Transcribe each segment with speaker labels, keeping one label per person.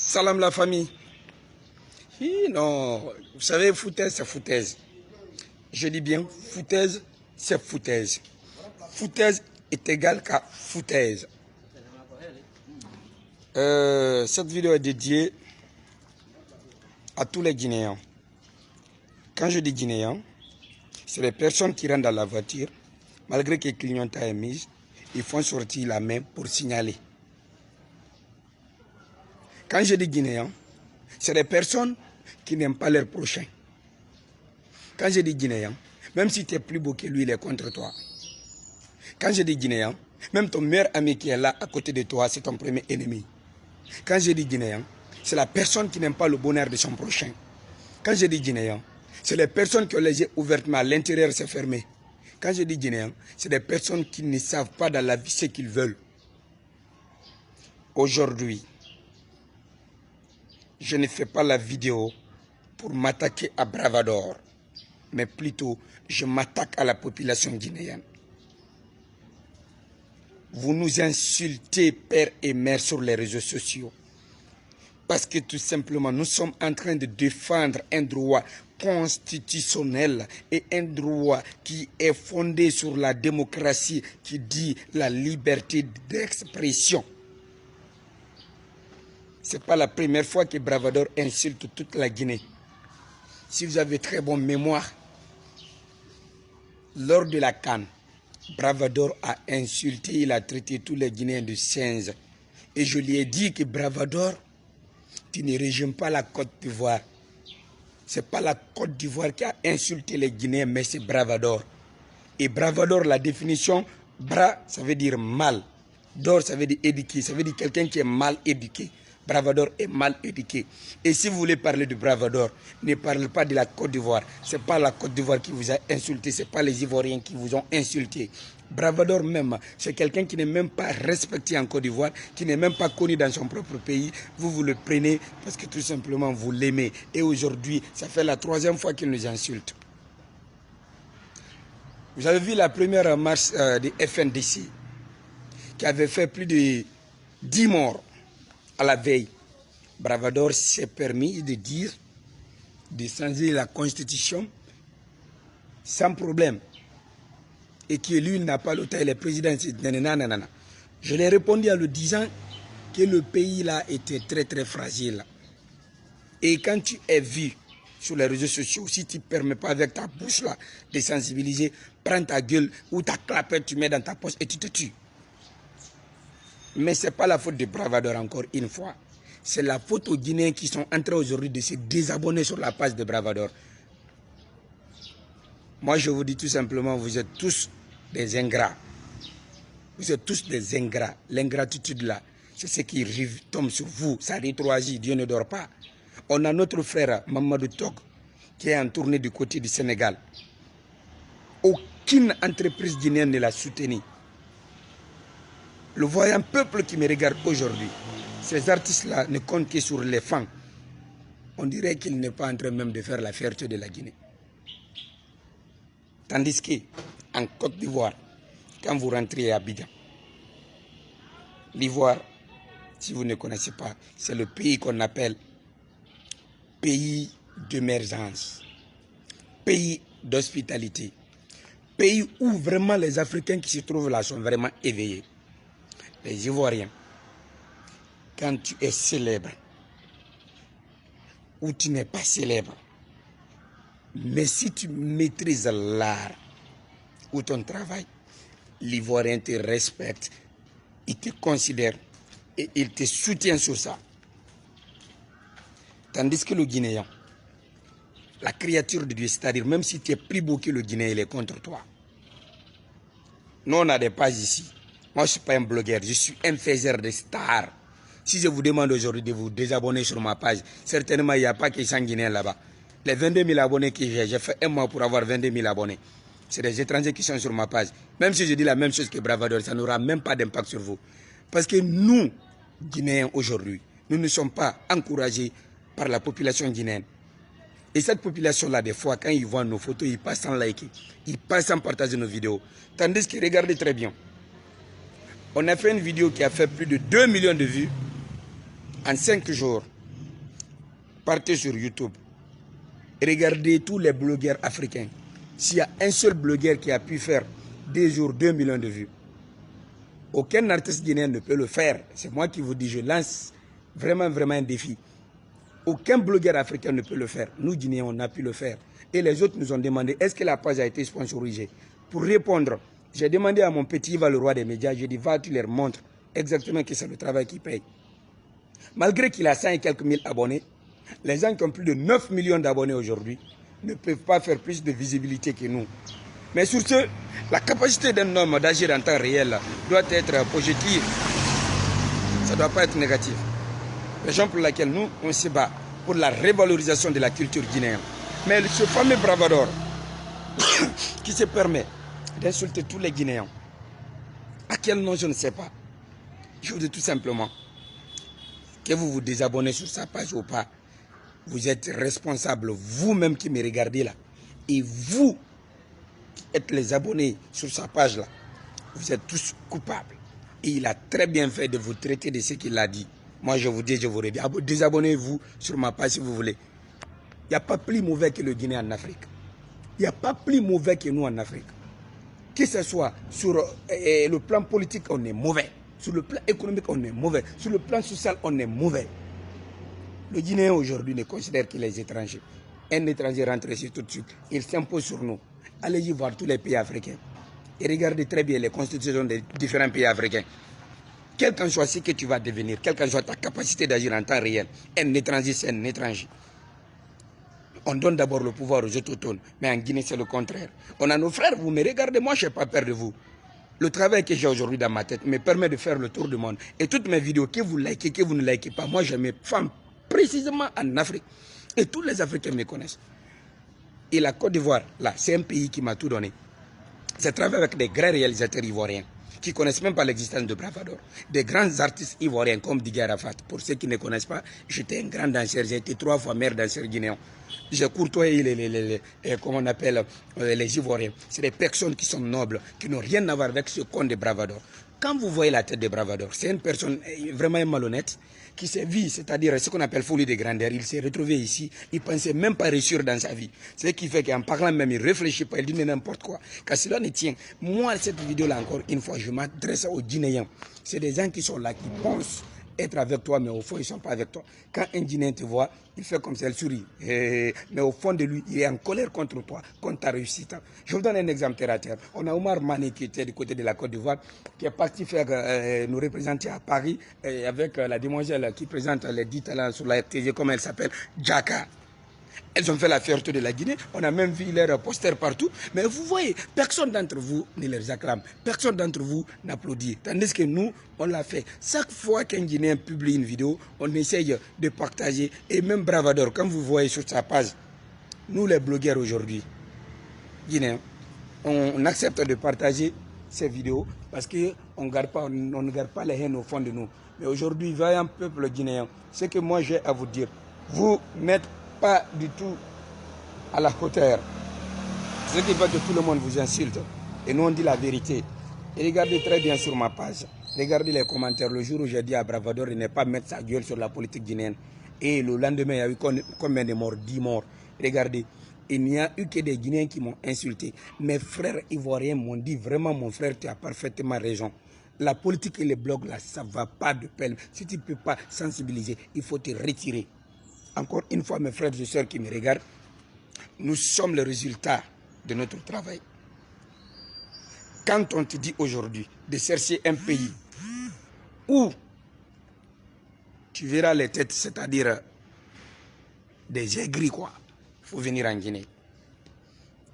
Speaker 1: Salam la famille. Non, vous savez, foutaise, c'est foutaise. Je dis bien, foutaise, c'est foutaise. Foutaise est égal qu'à foutaise. Cette vidéo est dédiée à tous les Guinéens. Quand je dis Guinéens, c'est les personnes qui rentrent dans la voiture, malgré que le clignotant est mis, ils font sortir la main pour signaler. Quand je dis Guinéens, c'est des personnes qui n'aiment pas leur prochain. Quand je dis Guinéen, même si tu es plus beau que lui, il est contre toi. Quand je dis Guinéen, même ton meilleur ami qui est là à côté de toi, c'est ton premier ennemi. Quand je dis Guinéen, c'est la personne qui n'aime pas le bonheur de son prochain. Quand je dis Guinéen, c'est les personnes qui ont les yeux ouvertement, à l'intérieur c'est fermé. Quand je dis Guinéen, c'est des personnes qui ne savent pas dans la vie ce qu'ils veulent. Aujourd'hui, je ne fais pas la vidéo pour m'attaquer à Bravador, mais plutôt je m'attaque à la population guinéenne. Vous nous insultez père et mère sur les réseaux sociaux parce que tout simplement nous sommes en train de défendre un droit constitutionnel et un droit qui est fondé sur la démocratie qui dit la liberté d'expression. Ce n'est pas la première fois que Bravador insulte toute la Guinée. Si vous avez très bonne mémoire, lors de la CAN, Bravador a insulté, il a traité tous les Guinéens de singes. Et je lui ai dit que Bravador, tu ne régimes pas la Côte d'Ivoire. Ce n'est pas la Côte d'Ivoire qui a insulté les Guinéens, mais c'est Bravador. Et Bravador, la définition, bra, ça veut dire mal. Dor, ça veut dire éduqué, ça veut dire quelqu'un qui est mal éduqué. Bravador est mal éduqué. Et si vous voulez parler de Bravador, ne parlez pas de la Côte d'Ivoire. Ce n'est pas la Côte d'Ivoire qui vous a insulté, ce n'est pas les Ivoiriens qui vous ont insulté. Bravador même, c'est quelqu'un qui n'est même pas respecté en Côte d'Ivoire, qui n'est même pas connu dans son propre pays. Vous le prenez parce que tout simplement vous l'aimez. Et aujourd'hui, ça fait la 3e fois qu'il nous insulte. Vous avez vu la première marche de FNDC qui avait fait plus de 10 morts. À la veille, Bravador s'est permis de dire, de changer la constitution sans problème. Et que lui, il n'a pas l'autorité, le président, nanana. Je l'ai répondu en lui disant que le pays là était très très fragile. Et quand tu es vu sur les réseaux sociaux, si tu ne permets pas avec ta bouche là de sensibiliser, prends ta gueule ou ta clapette, tu mets dans ta poche et tu te tues. Mais ce n'est pas la faute de Bravador encore une fois. C'est la faute aux Guinéens qui sont en train aujourd'hui de se désabonner sur la page de Bravador. Moi, je vous dis tout simplement, vous êtes tous des ingrats. Vous êtes tous des ingrats. L'ingratitude là, c'est ce qui tombe sur vous. Ça rétroagit, Dieu ne dort pas. On a notre frère Mamadou Tog qui est en tournée du côté du Sénégal. Aucune entreprise guinéenne ne l'a soutenu. Le voyant peuple qui me regarde aujourd'hui, ces artistes-là ne comptent que sur les fans. On dirait qu'il n'est pas en train même de faire la fierté de la Guinée. Tandis qu'en Côte d'Ivoire, quand vous rentrez à Abidjan, l'Ivoire, si vous ne connaissez pas, c'est le pays qu'on appelle pays d'émergence, pays d'hospitalité, pays où vraiment les Africains qui se trouvent là sont vraiment éveillés. Les Ivoiriens, quand tu es célèbre ou tu n'es pas célèbre, mais si tu maîtrises l'art ou ton travail, l'Ivoirien te respecte, il te considère et il te soutient sur ça. Tandis que le Guinéen, la créature de Dieu, c'est-à-dire même si tu es plus beau que le Guinéen, il est contre toi. Nous, on a des pages ici. Moi, je ne suis pas un blogueur, je suis un faiseur de stars. Si je vous demande aujourd'hui de vous désabonner sur ma page, certainement, il n'y a pas que 100 Guinéens là-bas. Les 22 000 abonnés que j'ai fait un mois pour avoir 22 000 abonnés. C'est des étrangers qui sont sur ma page. Même si je dis la même chose que Bravador, ça n'aura même pas d'impact sur vous. Parce que nous, Guinéens aujourd'hui, nous ne sommes pas encouragés par la population guinéenne. Et cette population-là, des fois, quand ils voient nos photos, ils passent sans liker. Ils passent sans partager nos vidéos. Tandis que, regardez très bien. On a fait une vidéo qui a fait plus de 2 millions de vues en 5 jours. Partez sur YouTube. Regardez tous les blogueurs africains. S'il y a un seul blogueur qui a pu faire 2 jours 2 millions de vues, aucun artiste guinéen ne peut le faire. C'est moi qui vous dis, je lance vraiment un défi. Aucun blogueur africain ne peut le faire. Nous, Guinéens, on a pu le faire. Et les autres nous ont demandé, est-ce que la page a été sponsorisée? Pour répondre, j'ai demandé à mon petit Yves, le roi des médias, j'ai dit, va, tu leur montres exactement que c'est le travail qui paye. Malgré qu'il a 100 et quelques mille abonnés, les gens qui ont plus de 9 millions d'abonnés aujourd'hui ne peuvent pas faire plus de visibilité que nous. Mais sur ce, la capacité d'un homme d'agir en temps réel doit être positive. Ça ne doit pas être négatif. Raison pour laquelle nous, on se bat pour la révalorisation de la culture guinéenne. Mais ce fameux bravador qui se permet d'insulter tous les Guinéens, à quel nom je ne sais pas. Je vous dis tout simplement que vous vous désabonnez sur sa page ou pas. Vous êtes responsable, vous-même qui me regardez là. Et vous qui êtes les abonnés sur sa page là, vous êtes tous coupables. Et il a très bien fait de vous traiter de ce qu'il a dit. Moi je vous dis, je vous redis, désabonnez-vous sur ma page si vous voulez. Il n'y a pas plus mauvais que le Guinée en Afrique. Il n'y a pas plus mauvais que nous en Afrique. Que ce soit sur le plan politique, on est mauvais. Sur le plan économique, on est mauvais. Sur le plan social, on est mauvais. Le Guinéen aujourd'hui ne considère que les étrangers. Un étranger rentre ici tout de suite. Il s'impose sur nous. Allez-y voir tous les pays africains. Et regardez très bien les constitutions des différents pays africains. Quel qu'en soit ce que tu vas devenir, quelle qu'en soit ta capacité d'agir en temps réel, un étranger, c'est un étranger. On donne d'abord le pouvoir aux autochtones, mais en Guinée, c'est le contraire. On a nos frères, vous me regardez, moi, je n'ai pas peur de vous. Le travail que j'ai aujourd'hui dans ma tête me permet de faire le tour du monde. Et toutes mes vidéos, que vous likez, que vous ne likez pas, moi, je me femme précisément en Afrique. Et tous les Africains me connaissent. Et la Côte d'Ivoire, là, c'est un pays qui m'a tout donné. J'ai travaillé avec des grands réalisateurs ivoiriens qui ne connaissent même pas l'existence de Bravador. Des grands artistes ivoiriens comme Didier Arafat. Pour ceux qui ne connaissent pas, j'étais un grand danseur. J'ai été 3 fois maire danseur guinéen. J'ai courtoyé comment on appelle, les Ivoiriens. C'est des personnes qui sont nobles, qui n'ont rien à voir avec ce con de Bravador. Quand vous voyez la tête de Bravador, c'est une personne vraiment malhonnête qui s'est vu, c'est-à-dire ce qu'on appelle folie de grandeur. Il s'est retrouvé ici, il ne pensait même pas réussir dans sa vie. C'est ce qui fait qu'en parlant même, il ne réfléchit pas, il dit n'importe quoi. Car cela ne tient. Moi, cette vidéo-là, encore une fois, je m'adresse aux Guinéens. C'est des gens qui sont là, qui pensent être avec toi, mais au fond, ils ne sont pas avec toi. Quand un Guinéen te voit, il fait comme ça, il sourit. Mais au fond de lui, il est en colère contre toi, contre ta réussite. Je vous donne un exemple terre à terre. On a Omar Mané qui était du côté de la Côte d'Ivoire, qui est parti faire nous représenter à Paris avec la demoiselle qui présente les 10 talents sur la RTG, comme elle s'appelle, Djaka. Elles ont fait la fierté de la Guinée. On a même vu leurs posters partout. Mais vous voyez, personne d'entre vous ne les acclame. Personne d'entre vous n'applaudit. Tandis que nous, on l'a fait. Chaque fois qu'un Guinéen publie une vidéo, on essaye de partager. Et même Bravador, comme vous voyez sur sa page, nous les blogueurs aujourd'hui, Guinéens, on accepte de partager ces vidéos parce qu'on ne garde pas les haines au fond de nous. Mais aujourd'hui, vaillant peuple guinéen, ce que moi j'ai à vous dire, vous n'êtes pas du tout à la hauteur. Ce qui fait que tout le monde vous insulte. Et nous on dit la vérité. Et regardez très bien sur ma page. Regardez les commentaires. Le jour où j'ai dit à Bravador de ne pas mettre sa gueule sur la politique guinéenne. Et le lendemain, il y a eu combien de morts? 10 morts. Regardez. Il n'y a eu que des Guinéens qui m'ont insulté. Mes frères ivoiriens m'ont dit vraiment, mon frère, tu as parfaitement raison. La politique et les blogs, là, ça ne va pas de peine. Si tu ne peux pas sensibiliser, il faut te retirer. Encore une fois, mes frères et sœurs qui me regardent, nous sommes le résultat de notre travail. Quand on te dit aujourd'hui de chercher un pays où tu verras les têtes, c'est-à-dire des aigris, quoi, il faut venir en Guinée.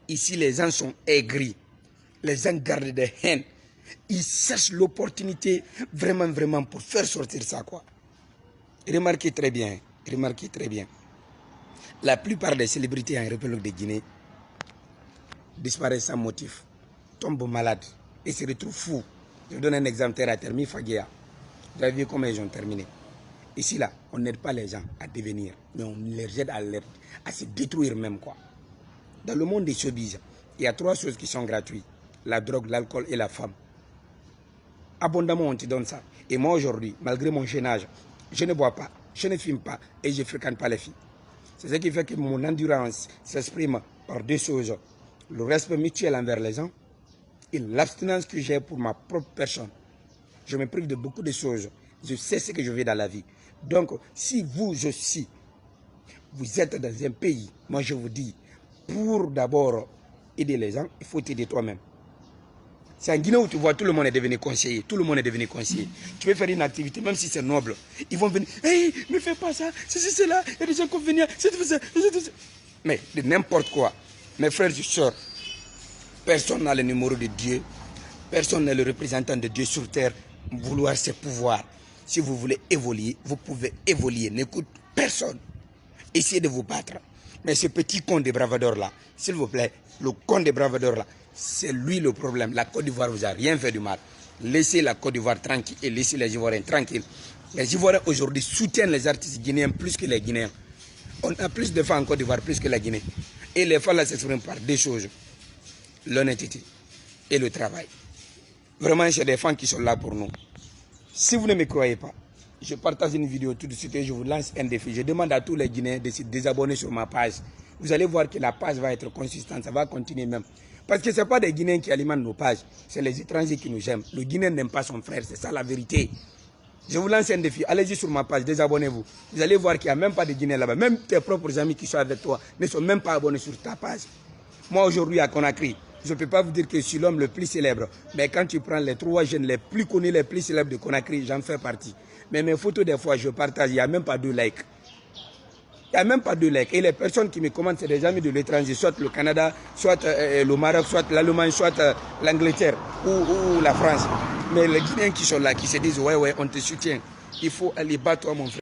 Speaker 1: Ici, les gens sont aigris. Les gens gardent des haines. Ils cherchent l'opportunité vraiment pour faire sortir ça, quoi. Remarquez très bien. Remarquez très bien. La plupart des célébrités en République de Guinée disparaissent sans motif, tombent malades et se retrouvent fous. Je vous donne un exemple terre à terre, Faguéa. Vous avez vu comment ils ont terminé. Ici, là, on n'aide pas les gens à devenir, mais on les aide à se détruire même, quoi. Dans le monde des showbiz, il y a 3 choses qui sont gratuites. La drogue, l'alcool et la femme. Abondamment, on te donne ça. Et moi, aujourd'hui, malgré mon jeune âge, je ne bois pas, je ne fume pas et je ne fréquente pas les filles. C'est ce qui fait que mon endurance s'exprime par deux choses. Le respect mutuel envers les gens et l'abstinence que j'ai pour ma propre personne. Je me prive de beaucoup de choses. Je sais ce que je veux dans la vie. Donc, si vous aussi, vous êtes dans un pays, moi je vous dis, pour d'abord aider les gens, il faut t'aider toi-même. C'est en Guinée où tu vois tout le monde est devenu conseiller. Tout le monde est devenu conseiller. Tu veux faire une activité, même si c'est noble. Ils vont venir, hey, ne fais pas ça, c'est là, il y a des inconvénients, c'est ça. Mais de n'importe quoi. Mes frères et sœurs, personne n'a le numéro de Dieu. Personne n'est le représentant de Dieu sur terre. Vouloir ses pouvoirs. Si vous voulez évoluer, vous pouvez évoluer. N'écoute personne. Essayez de vous battre. Mais ce petit con de bravador là, s'il vous plaît, le con de bravador là, c'est lui le problème. La Côte d'Ivoire vous a rien fait du mal. Laissez la Côte d'Ivoire tranquille et laissez les Ivoiriens tranquilles. Les Ivoiriens aujourd'hui soutiennent les artistes guinéens plus que les Guinéens. On a plus de femmes en Côte d'Ivoire plus que la Guinée. Et les femmes là s'expriment par deux choses. L'honnêteté et le travail. Vraiment, c'est des femmes qui sont là pour nous. Si vous ne me croyez pas, je partage une vidéo tout de suite et je vous lance un défi. Je demande à tous les Guinéens de se désabonner sur ma page. Vous allez voir que la page va être consistante, ça va continuer même. Parce que ce n'est pas des Guinéens qui alimentent nos pages, c'est les étrangers qui nous aiment. Le Guinéen n'aime pas son frère, c'est ça la vérité. Je vous lance un défi, allez-y sur ma page, désabonnez-vous. Vous allez voir qu'il n'y a même pas de Guinéens là-bas. Même tes propres amis qui sont avec toi ne sont même pas abonnés sur ta page. Moi aujourd'hui à Conakry, je ne peux pas vous dire que je suis l'homme le plus célèbre. Mais quand tu prends les 3 jeunes les plus connus, les plus célèbres de Conakry, j'en fais partie. Mais mes photos des fois, je partage, il n'y a même pas 2 likes. Il n'y a même pas 2 likes. Et les personnes qui me commentent, c'est des amis de l'étranger, soit le Canada, soit le Maroc, soit l'Allemagne, soit l'Angleterre ou la France. Mais les Guinéens qui sont là, qui se disent, ouais, on te soutient. Il faut aller battre toi, mon frère.